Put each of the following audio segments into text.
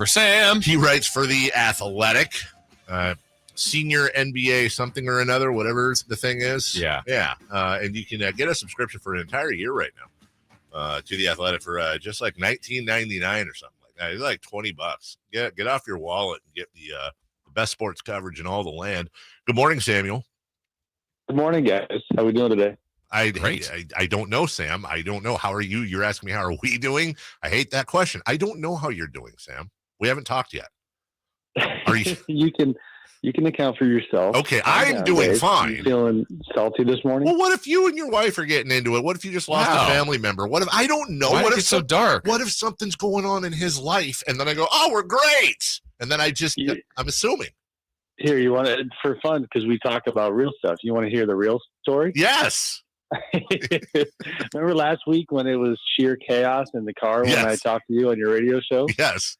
For Sam. He writes for The Athletic, senior NBA something or another, whatever the thing is. Yeah. And you can get a subscription for an entire year right now to The Athletic for just like $19.99 or something like that. It's like $20. Get off your wallet and get the best sports coverage in all the land. Good morning, Samuel. Good morning, guys. How are we doing today? I don't know, Sam. I don't know. How are you? You're asking me how are we doing? I hate that question. I don't know how you're doing, Sam. We haven't talked yet. Are you? You can account for yourself. Okay, I'm doing fine. You feeling salty this morning? Well, what if you and your wife are getting into it? What if you just lost a family member? What if I don't know? Why what if it's so dark? What if something's going on in his life and then I go, "Oh, we're great," and then I'm assuming. Here, you want to for fun because we talk about real stuff. You want to hear the real story? Yes. Remember last week when it was sheer chaos in the car when I talked to you on your radio show? Yes.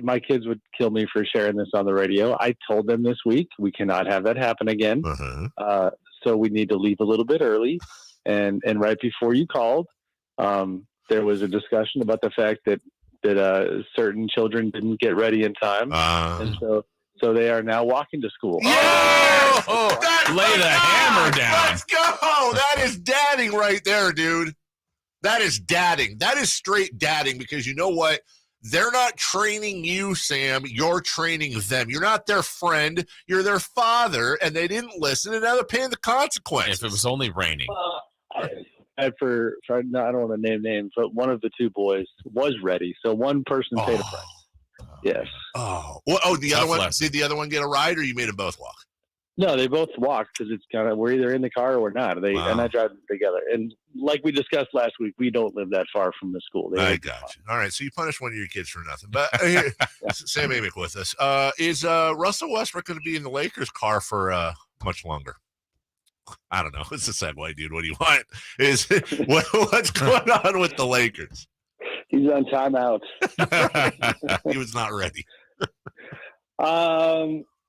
My kids would kill me for sharing this on the radio. I told them this week we cannot have that happen again. So we need to leave a little bit early. And right before you called, there was a discussion about the fact that certain children didn't get ready in time, and so they are now walking to school. Yeah! Lay the hammer down. Let's go. That is dadding right there, dude. That is dadding. That is straight dadding because you know what? They're not training you, Sam. You're training them. You're not their friend. You're their father, and they didn't listen, and now they're paying the consequences. If it was only raining. I don't want to name names, but one of the two boys was ready, so one person paid a price. Yes. The other one. Did the other one get a ride, or you made them both walk? No, they both walked because it's kind of we're either in the car or we're not. And I drive them together. And like we discussed last week, we don't live that far from the school. I got you. All right, so you punish one of your kids for nothing. But Sam Amick with us. Is Russell Westbrook going to be in the Lakers car for much longer? I don't know. It's a segue, dude. What do you want? What's going on with the Lakers? He's on timeout. He was not ready.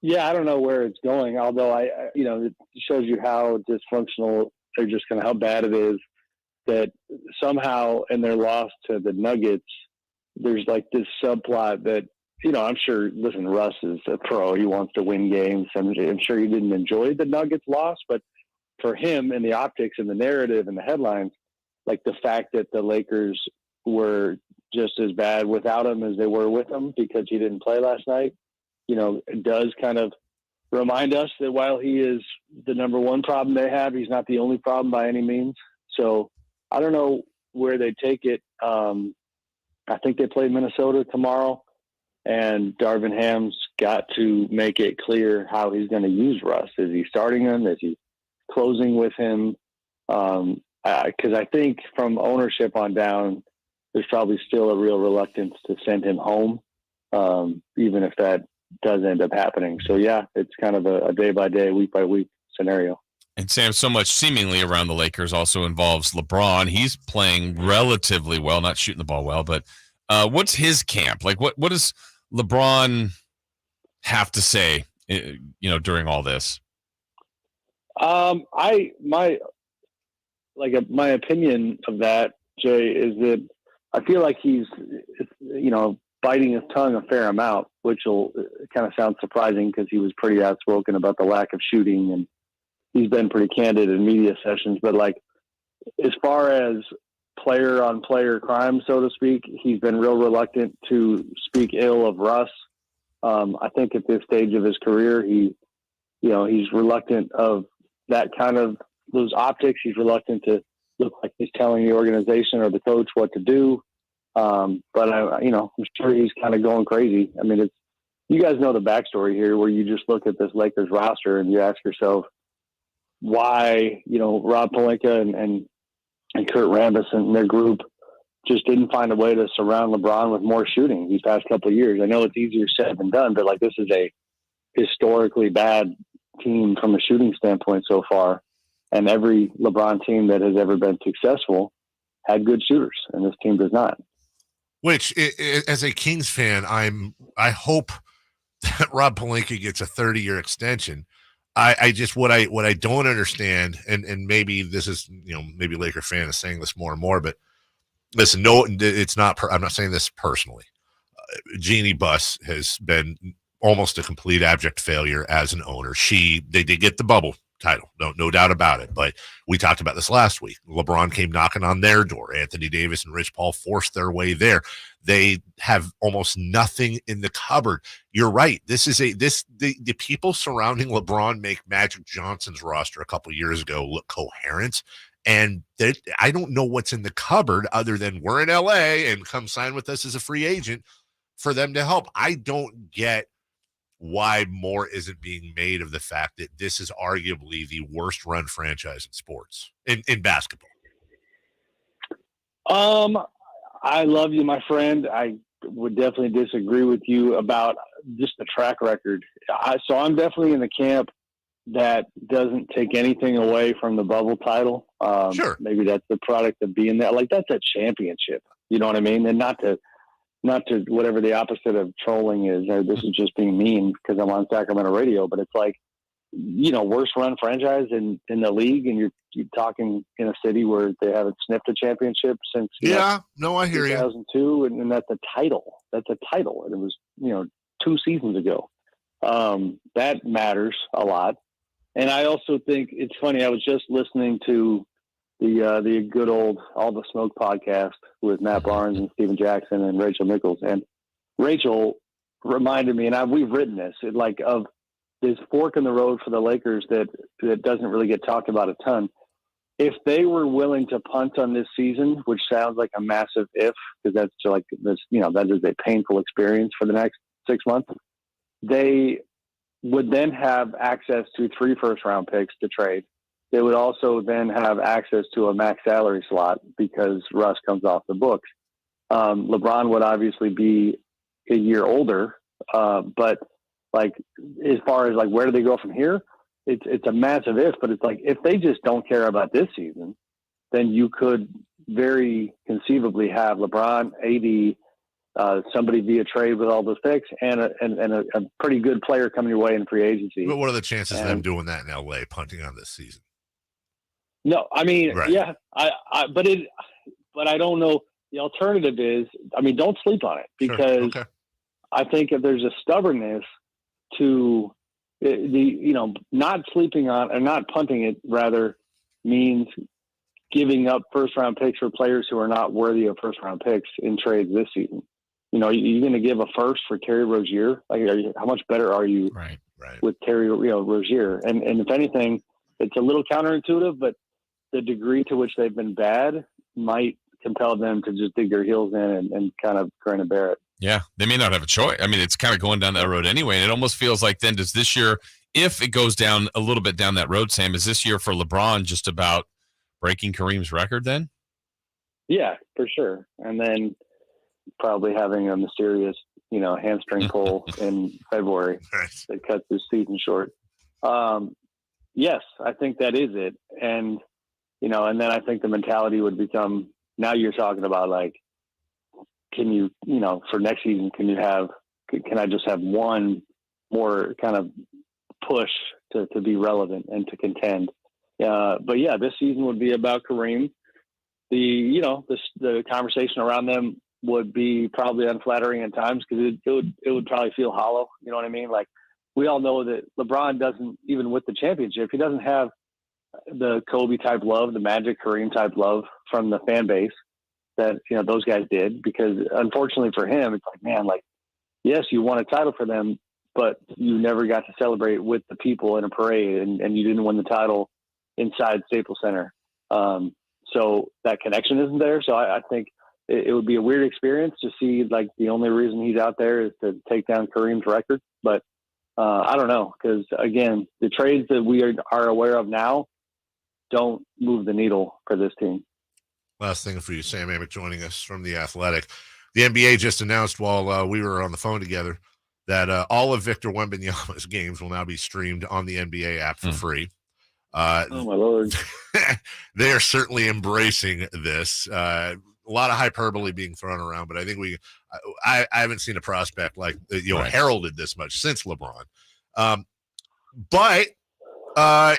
Yeah, I don't know where it's going. Although it shows you how dysfunctional or just kind of how bad it is that somehow in their loss to the Nuggets, there's like this subplot that I'm sure. Listen, Russ is a pro. He wants to win games. I'm sure he didn't enjoy the Nuggets loss, but for him and the optics and the narrative and the headlines, like the fact that the Lakers were just as bad without him as they were with him because he didn't play last night, it does kind of remind us that while he is the number one problem they have, he's not the only problem by any means. So I don't know where they take it. I think they play Minnesota tomorrow, and Darvin Ham's got to make it clear how he's going to use Russ. Is he starting him? Is he closing with him? Because I think from ownership on down, there's probably still a real reluctance to send him home, even if that does end up happening. So yeah, it's kind of a day by day, week by week scenario. And Sam, so much seemingly around the Lakers also involves LeBron. He's playing relatively well, not shooting the ball well, but what's his camp? Like what does LeBron have to say, during all this? My opinion of that, Jay, is that I feel like he's, biting his tongue a fair amount, which will kind of sound surprising because he was pretty outspoken about the lack of shooting, and he's been pretty candid in media sessions. But like, as far as player on player crime, so to speak, he's been real reluctant to speak ill of Russ. I think at this stage of his career, he's reluctant of that kind of those optics. He's reluctant to look like he's telling the organization or the coach what to do. But I'm sure he's kind of going crazy. I mean, you guys know the backstory here where you just look at this Lakers roster and you ask yourself why, Rob Pelinka and Kurt Rambis and their group just didn't find a way to surround LeBron with more shooting these past couple of years. I know it's easier said than done, but like this is a historically bad team from a shooting standpoint so far. And every LeBron team that has ever been successful had good shooters, and this team does not. Which, as a Kings fan, I hope that Rob Pelinka gets a 30-year extension. I just what I don't understand, and maybe this is maybe Laker fan is saying this more and more, but listen, no, it's not. I'm not saying this personally. Jeannie Buss has been almost a complete abject failure as an owner. They did get the bubble title, no doubt about it. But we talked about this last week. LeBron came knocking on their door. Anthony Davis and Rich Paul forced their way there. They have almost nothing in the cupboard. You're right. The people surrounding LeBron make Magic Johnson's roster a couple years ago look coherent. And I don't know what's in the cupboard other than we're in LA and come sign with us as a free agent for them to help. I don't get why more isn't being made of the fact that this is arguably the worst run franchise in sports, in basketball. I love you, my friend. I would definitely disagree with you about just the track record. So I'm definitely in the camp that doesn't take anything away from the bubble title. Sure. Maybe that's the product of being there. Like, that's a championship. You know what I mean? And not to whatever the opposite of trolling is, or this is just being mean because I'm on Sacramento radio, but it's like, worst run franchise in the league. And you're talking in a city where they haven't sniffed a championship since, I hear 2002. you. And that's a title. That's a title. And it was, 2 seasons ago. That matters a lot. And I also think it's funny. I was just listening to the good old All the Smoke podcast with Matt Barnes and Steven Jackson and Rachel Nichols. And Rachel reminded me, and we've written this, of this fork in the road for the Lakers that doesn't really get talked about a ton. If they were willing to punt on this season, which sounds like a massive if, because that's like this, that is a painful experience for the next 6 months, they would then have access to 3 first-round picks to trade. They would also then have access to a max salary slot because Russ comes off the books. LeBron would obviously be a year older, but as far as where do they go from here? It's a massive if, but it's if they just don't care about this season, then you could very conceivably have LeBron, AD, somebody via trade with all those picks and a pretty good player coming your way in free agency. But what are the chances of them doing that in LA, punting on this season? No, I mean, right. Yeah, but I don't know. The alternative is, don't sleep on it because Sure. Okay. I think if there's a stubbornness to not sleeping on or not punting it rather means giving up first round picks for players who are not worthy of first round picks in trades this season. You're going to give a first for Terry Rozier. How much better are you right. with Terry Rozier? And if anything, it's a little counterintuitive, but the degree to which they've been bad might compel them to just dig their heels in and kind of grin and bear it. Yeah, they may not have a choice. It's kind of going down that road anyway. And it almost feels like then does this year, if it goes down a little bit down that road, Sam, is this year for LeBron just about breaking Kareem's record then? Yeah, for sure. And then probably having a mysterious, hamstring pull in February that cuts his season short. Yes, I think that is it. And, and then I think the mentality would become, now you're talking about can you, for next season, can I just have one more kind of push to be relevant and to contend? But yeah, this season would be about Kareem. The conversation around them would be probably unflattering at times because it would probably feel hollow. You know what I mean? We all know that LeBron doesn't, even with the championship, he doesn't have the Kobe type love, the Magic Kareem type love from the fan base that, those guys did, because unfortunately for him, it's yes, you won a title for them, but you never got to celebrate with the people in a parade and you didn't win the title inside Staples Center. So that connection isn't there. So I think it would be a weird experience to see the only reason he's out there is to take down Kareem's record. But I don't know, because again, the trades that we are aware of now don't move the needle for this team. Last thing for you, Sam Amick joining us from The Athletic. The NBA just announced while we were on the phone together that all of Victor Wembanyama's games will now be streamed on the NBA app for free. Oh, my Lord. They are certainly embracing this. A lot of hyperbole being thrown around, but I think I haven't seen a prospect heralded this much since LeBron. But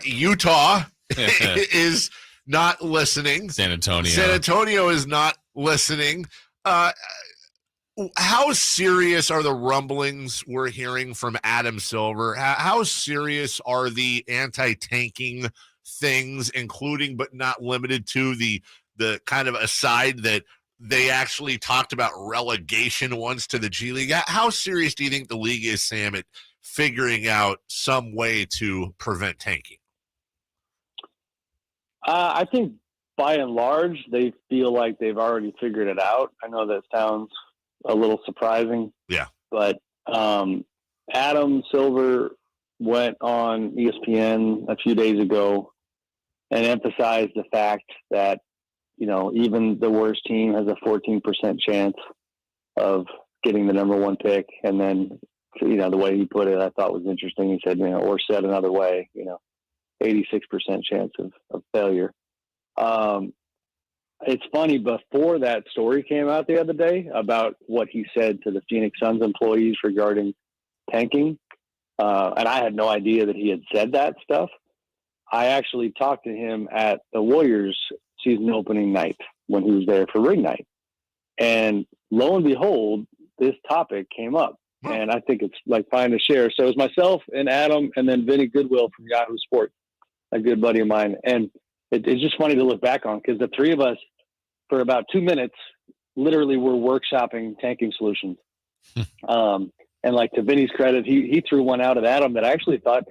Utah is not listening. San Antonio is not listening. How serious are the rumblings we're hearing from Adam Silver? How serious are the anti-tanking things, including but not limited to the kind of aside that they actually talked about relegation once to the G League? How serious do you think the league is, Sam, at figuring out some way to prevent tanking? I think by and large, they feel like they've already figured it out. I know that sounds a little surprising. Yeah. But Adam Silver went on ESPN a few days ago and emphasized the fact that, even the worst team has a 14% chance of getting the number one pick. And then, the way he put it, I thought was interesting. He said, or said another way, 86% chance of failure. It's funny, before that story came out the other day about what he said to the Phoenix Suns employees regarding tanking, and I had no idea that he had said that stuff. I actually talked to him at the Warriors season opening night when he was there for ring night. And lo and behold, this topic came up. And I think it's like fine to share. So it was myself and Adam and then Vinny Goodwill from Yahoo Sports, a good buddy of mine. And it's just funny to look back on because the three of us, for about 2 minutes, literally were workshopping tanking solutions. And like to Vinny's credit, he threw one out at Adam that I actually thought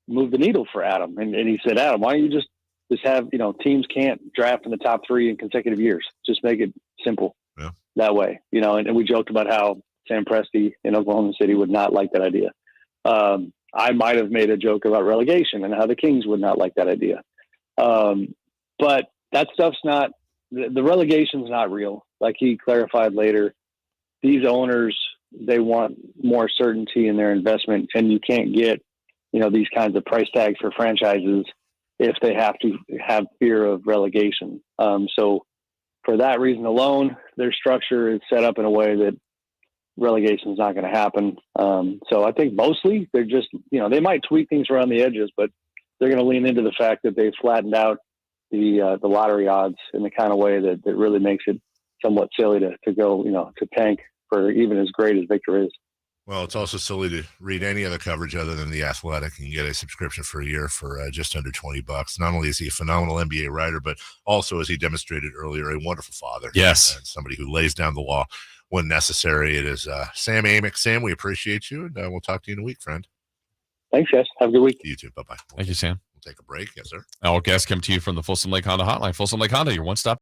moved the needle for Adam. And he said, Adam, why don't you just have, teams can't draft in the top 3 in consecutive years. Just make it simple that way, and we joked about how Sam Presti in Oklahoma City would not like that idea. I might have made a joke about relegation and how the Kings would not like that idea. But that stuff's not, the relegation's not real. Like he clarified later, these owners, they want more certainty in their investment, and you can't get, these kinds of price tags for franchises if they have to have fear of relegation. So for that reason alone, their structure is set up in a way that relegation is not going to happen. So I think mostly they're just, they might tweak things around the edges, but they're going to lean into the fact that they've flattened out the lottery odds in the kind of way that really makes it somewhat silly to go, to tank for even as great as Victor is. Well, it's also silly to read any other coverage other than The Athletic and get a subscription for a year for just under $20. Not only is he a phenomenal NBA writer, but also, as he demonstrated earlier, a wonderful father. Yes. And somebody who lays down the law when necessary. It is Sam Amick. Sam, we appreciate you, and we'll talk to you in a week, friend. Thanks, guys. Have a good week. You too. Bye-bye. Thank you, Sam. We'll take a break. Yes, sir. Our guests come to you from the Folsom Lake Honda Hotline. Folsom Lake Honda, your one-stop